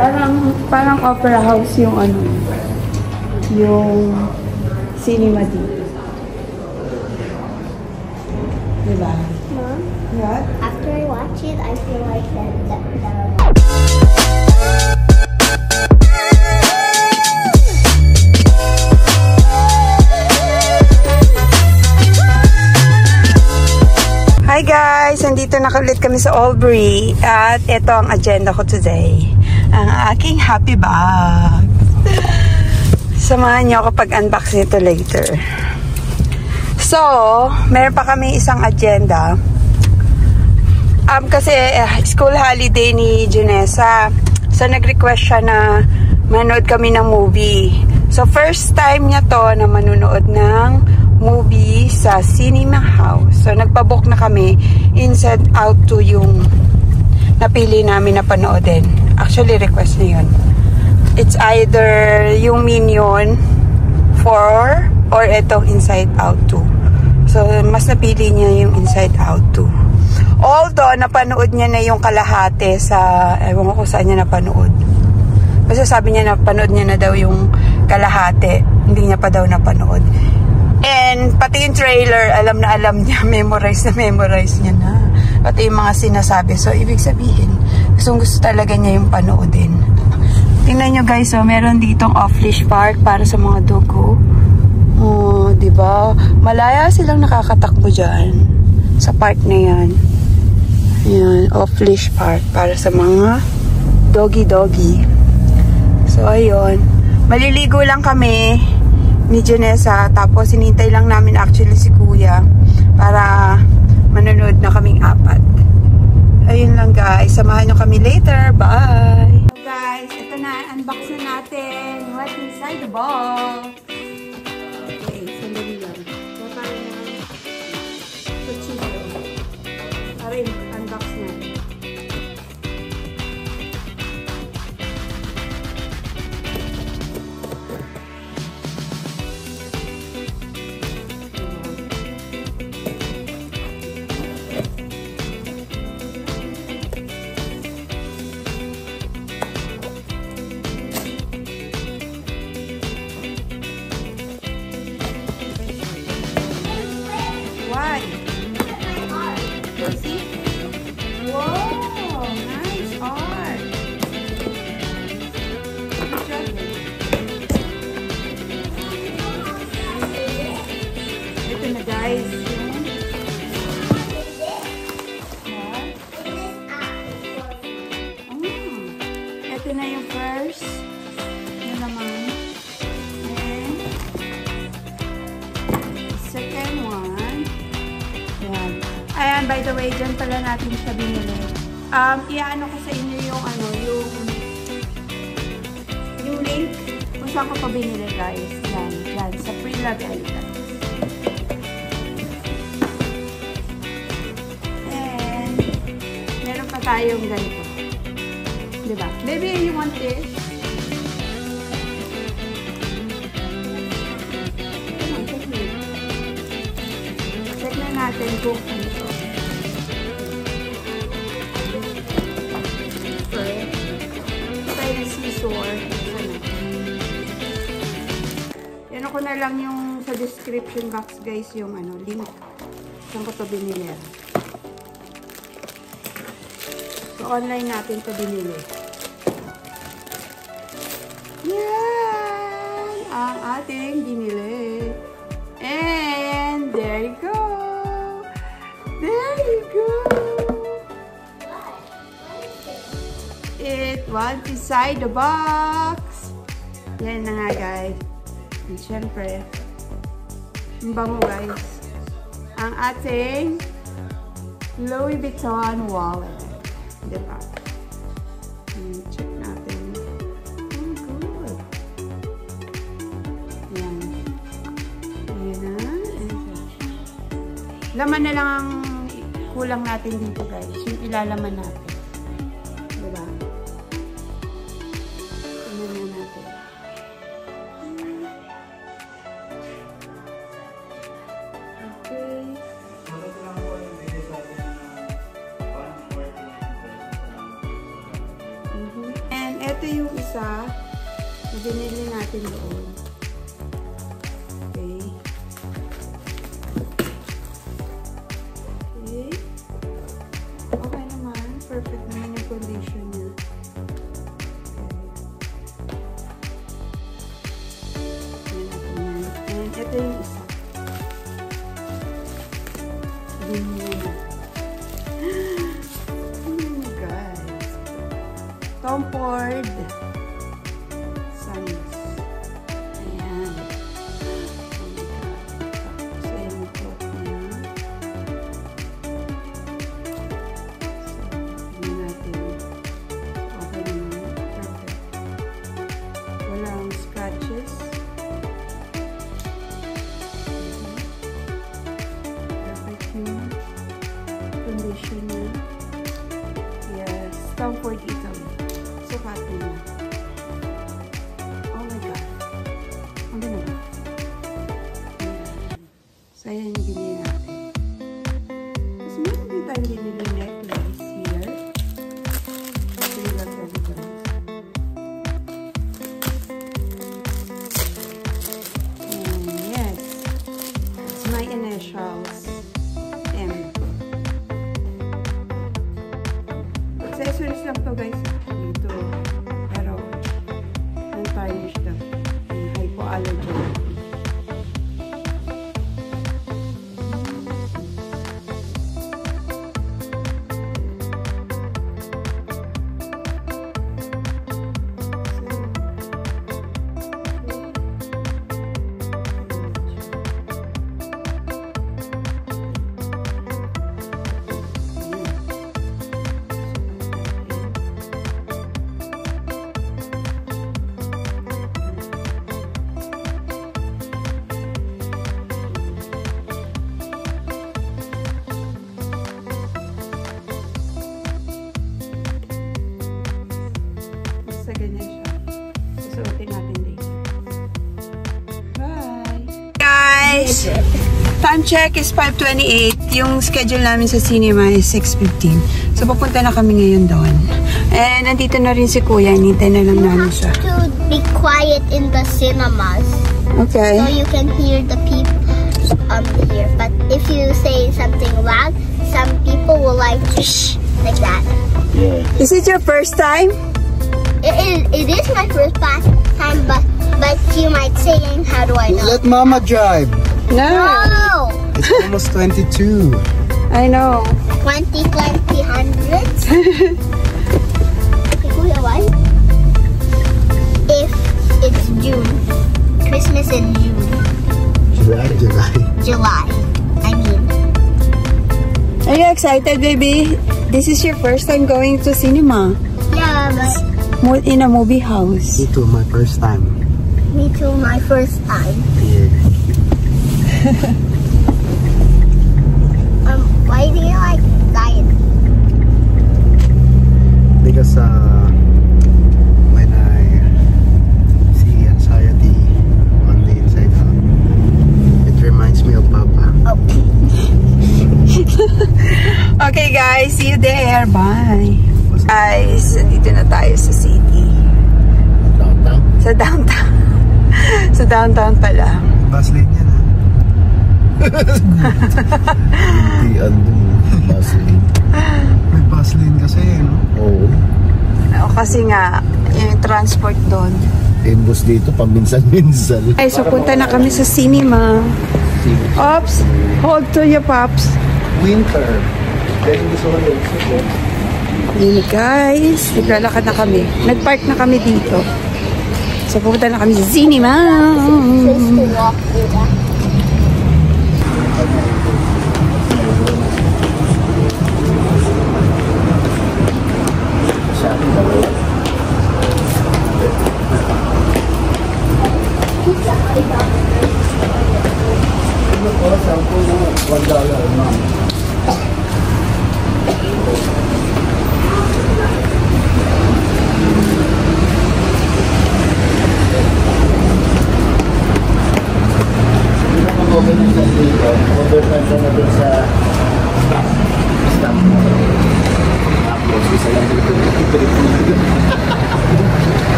Parang opera house yung ano, yung cinema dito. Diba? Mom? What? After I watch it, I feel like that. Hi guys! Andito na ulit kami sa Albury at ito ang agenda ko today. Ang aking happy bag. Samahan niyo ako pag-unbox nito later. So, meron pa kami isang agenda. Kasi school holiday ni Junessa. So, nag-request siya na manood kami ng movie. So, first time niya to na manunood ng movie sa cinema house. So, nagpabook na kami. Inside Out 2 yung napili namin na panoodin. Actually, request na yun. It's either yung Minion 4 or itong Inside Out 2. So, mas napili niya yung Inside Out 2. Although, napanood niya na yung kalahati sa, ewan ko saan niya napanood. Kasi sabi niya napanood niya na daw yung kalahati. Hindi niya pa daw napanood. And, pati yung trailer, alam niya, memorize niya na. Pati yung mga sinasabi. So, ibig sabihin, gusto talaga niya yung panoodin. Tingnan nyo guys, so, meron ditong off-leash park para sa mga dog. Oh, diba? Malaya silang nakakatakbo dyan. Sa park na yan. Ayan, off-leash park para sa mga doggy. So, ayun. Maliligo lang kami ni Junessa, tapos hinintay lang namin actually si Kuya para manonood na kaming apat. Ayun lang guys, samahan nyo kami later. Bye! So guys, ito na, unbox na natin. What's inside the box? Okay, sandali lang. Baka na kuchillo. Para unbox na. Why? See? Whoa! Nice art! Good job. Ito na guys. Ito na yung first. Yan naman. And second one. Ayan, by the way, dyan pala natin siya binili. Iaano ko sa inyo yung yung link kung saan ko pa binili guys. Yan, sa Pre-Love Elegance. And, meron pa tayong ganito. Diba? Baby, you want this? Check na natin kung ano ito. Tayo ng scissor. Yan ako na lang yung sa description box guys, yung link. Saan ko ito binili. So, online natin ito binili. Yan! Ang ating binili. And there you go. There you go. It was inside the box. Yan na nga guys. And syempre, ang bango guys. Ang ating Louis Vuitton wallet. Diba? Check natin. Oh, good. Yan. Ayan na. Laman na lang ang kulang natin dito guys. Yung ilalaman natin. Diba? Tingnan na natin. Okay. And ito yung isa na binili natin doon. Okay. Okay. Okay naman. Perfect naman yung condition niya. And ito yung isa. Binili na. Tom Ford Sons. Ayan. Oh my God. Tapos ayan yung coat niya. So, tingnan natin. Okay naman. Perfect. Walang scratches. Perfect yung condition niya. Yes. Tom Ford Italy. Sukatin na. Oh my God. Ang ganda ba? So, ayan yung binili natin. Tapos meron din tayong binili necklace here. Actually, lang tayo guys. And yes. It's my initials. M. Accessories lang to guys. Dito. Pero, non-tarnish to. Hypoallergen. Sa ganyan siya. Susuotin natin dito. Bye! Guys! Time check is 5:28. Yung schedule namin sa cinema is 6:15. So, papunta na kami ngayon doon. And nandito na rin si Kuya. Hinintay na lang namin siya. You have to be quiet in the cinemas. Okay. So you can hear the people here. But if you say something loud, some people will like shh, like that. Yeah. Is it your first time? It is my first time, but you might say, how do I know? Let Mama drive. No. No! It's almost 22. I know. 20 hundreds? Why? If it's June, Christmas in June. July. I mean. Are you excited, baby? This is your first time going to cinema. Yeah, but In a movie house. Me too, my first time. me too, my first time. Yeah. Why do you like diet? Because when I see anxiety on the inside out, it reminds me of Papa. Oh. Okay, guys. See you there. Bye. Guys, nandito na tayo sa city. Downtown? Sa downtown. Sa downtown pala. Bus lane yan, ha? Hindi, bus lane. May bus lane kasi, no? Oo. Kasi nga, yung transport doon. Famous dito, paminsan-minsan. Ay, so punta na kami sa cinema. Ops, hold to your pops. Winter. Very gusto ko lang. Yun guys, naglalakad na kami. Nagpark na kami dito. So pupunta na kami sa cinema. Just to walk through that.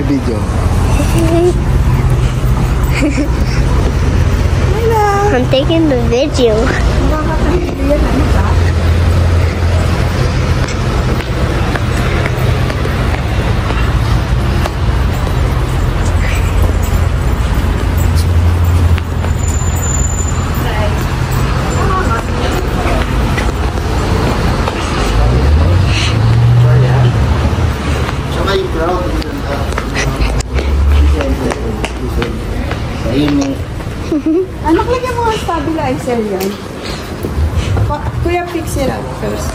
Video. I'm taking the video. Anak, lagyan mo ang stabilizer yan. Kuya, fix it up first.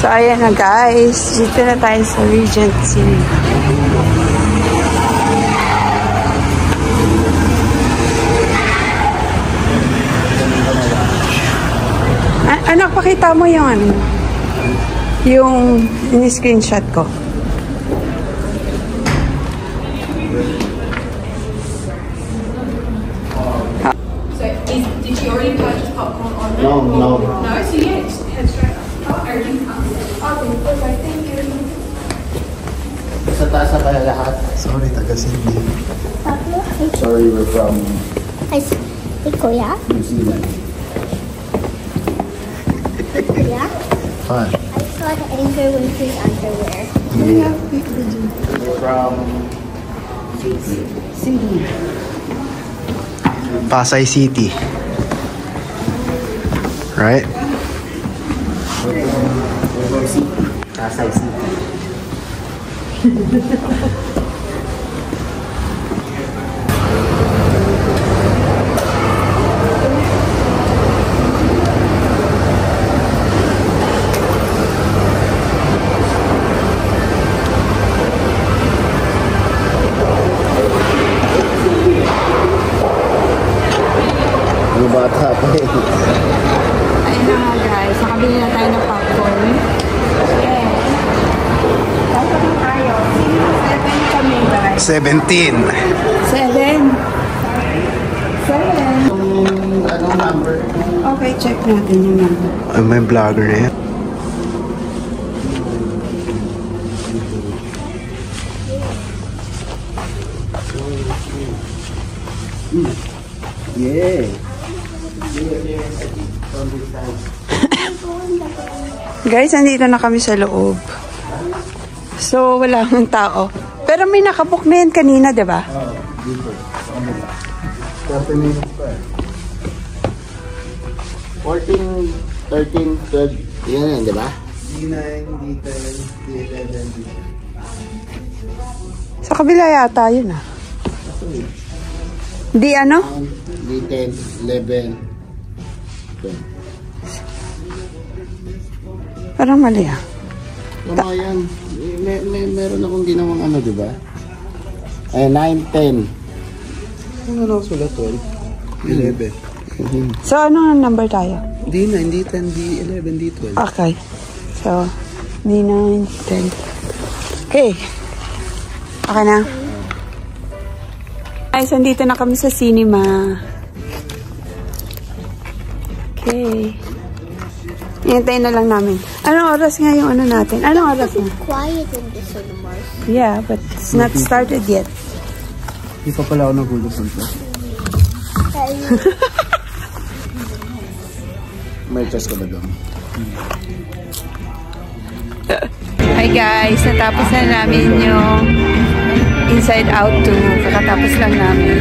So, ayan na guys. Dito na tayo sa Regency. Anak, pakita mo yung ano. Yung in-screenshot ko. Did you already purchase popcorn on there? No, no. No, so yeah, just head straight up. Oh, everything's comes. Okay, thank you. Sa taas na pala lahat. Sorry, taga-Sydney. Sorry, we're from Kuya? New Zealand. Kuya? Fun. I saw the anchor with his underwear. Yeah. We're from Sydney. Pasay City. Right? Pasay City. Yung bata pa eh. Ayun na nga guys. Nakabili na tayo ng popcorn. Yeah. Tapos na tayo. 7 kami guys. 17. 7. Anong number? Okay, check natin yung number. Ay, may vlogger na yan. Yeah. Guys, andito na kami sa loob. So, wala nang tao. Pero may nakabook na yan kanina, di ba? Dito. 30 minutes pa eh. 14, 13, 12. Yan yan, di ba? D9, D10, D11, D12. Sa kabila yata yun ah. Di ano? D10, 11, 12. Parang mali ah. Tama yan. Meron akong ginawang ano, di ba? Ay, 9, 10. Ano lang sila? 12, 11. So, ano ang number tayo? D9, D10, D11, D12. Okay. So, D9, 10. Okay. Okay na. Guys, andito na kami sa cinema. Okay. Hintayin na lang namin. Anong oras nga yung ano natin? Anong oras na? Quiet in the cinemas. Yeah, but it's not started yet. Hindi pa pala ako nagulog nito. May test ka ba doon? Hi guys, natapos na namin yung Inside Out 2. Kakatapos lang namin.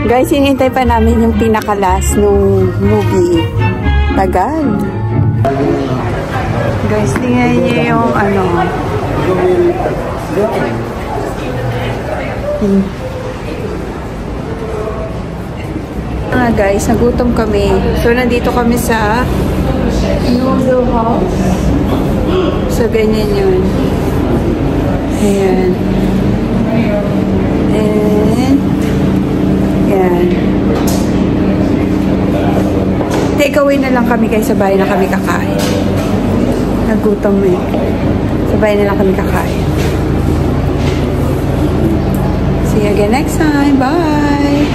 Guys, hinihintay pa namin yung pinakalas nung movie. Tagal. Guys, tingnan niyo yung ano. nga guys, nagutom kami. So, nandito kami sa Noodle House. So, ganyan yun. Ayan. And, ayan. Takeaway na lang kami guys, sa bahay na kami kakain. Nagutom eh. Sa bahay na lang kami kakain. See you again next time. Bye!